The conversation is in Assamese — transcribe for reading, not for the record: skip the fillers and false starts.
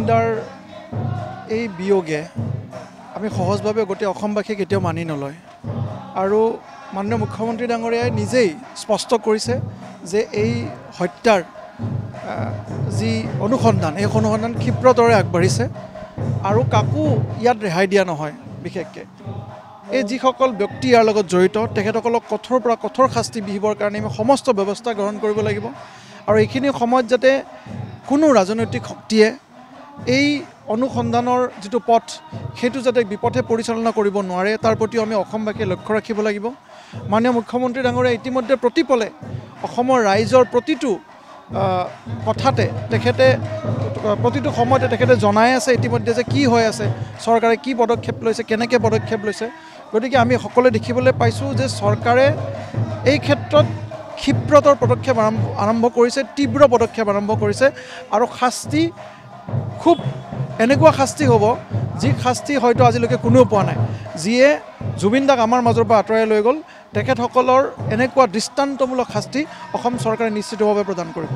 জুবিনদাৰ এই বিয়োগে আমি সহজভাৱে গোটেই অসমবাসীয়ে কেতিয়াও মানি নলয় আৰু মাননীয় মুখ্যমন্ত্ৰী ডাঙৰীয়াই নিজেই স্পষ্ট কৰিছে যে এই হত্যাৰ যি অনুসন্ধান এই অনুসন্ধান ক্ষিপ্ৰতাৰে আগবাঢ়িছে আৰু কাকো ইয়াত ৰেহাই দিয়া নহয়। বিশেষকৈ এই যিসকল ব্যক্তি ইয়াৰ লগত জড়িত তেখেতসকলক কঠোৰ পৰা কঠোৰ শাস্তি বিহিবৰ কাৰণে আমি সমস্ত ব্যৱস্থা গ্ৰহণ কৰিব লাগিব আৰু এইখিনি সময়ত যাতে কোনো ৰাজনৈতিক শক্তিয়ে এই অনুসন্ধানৰ যিটো পথ সেইটো যাতে বিপথে পৰিচালনা কৰিব নোৱাৰে তাৰ প্ৰতিও আমি অসমবাসীয়ে লক্ষ্য ৰাখিব লাগিব। মাননীয় মুখ্যমন্ত্ৰী ডাঙৰীয়াই ইতিমধ্যে প্ৰতিপলে অসমৰ ৰাইজৰ প্ৰতিটো কথাতে তেখেতে প্ৰতিটো সময়তে তেখেতে জনাই আছে ইতিমধ্যে যে কি হৈ আছে, চৰকাৰে কি পদক্ষেপ লৈছে, কেনেকৈ পদক্ষেপ লৈছে। গতিকে আমি সকলোৱে দেখিবলৈ পাইছোঁ যে চৰকাৰে এই ক্ষেত্ৰত ক্ষিপ্ৰতৰ পদক্ষেপ আৰম্ভ কৰিছে, তীব্ৰ পদক্ষেপ আৰম্ভ কৰিছে আৰু শাস্তি খুব এনেকুৱা শাস্তি হ'ব যি শাস্তি হয়তো আজিলৈকে কোনেও পোৱা নাই। যিয়ে জুবিনদাক আমাৰ মাজৰ পৰা আঁতৰাই লৈ গ'ল তেখেতসকলৰ এনেকুৱা দৃষ্টান্তমূলক শাস্তি অসম চৰকাৰে নিশ্চিতভাৱে প্ৰদান কৰিব।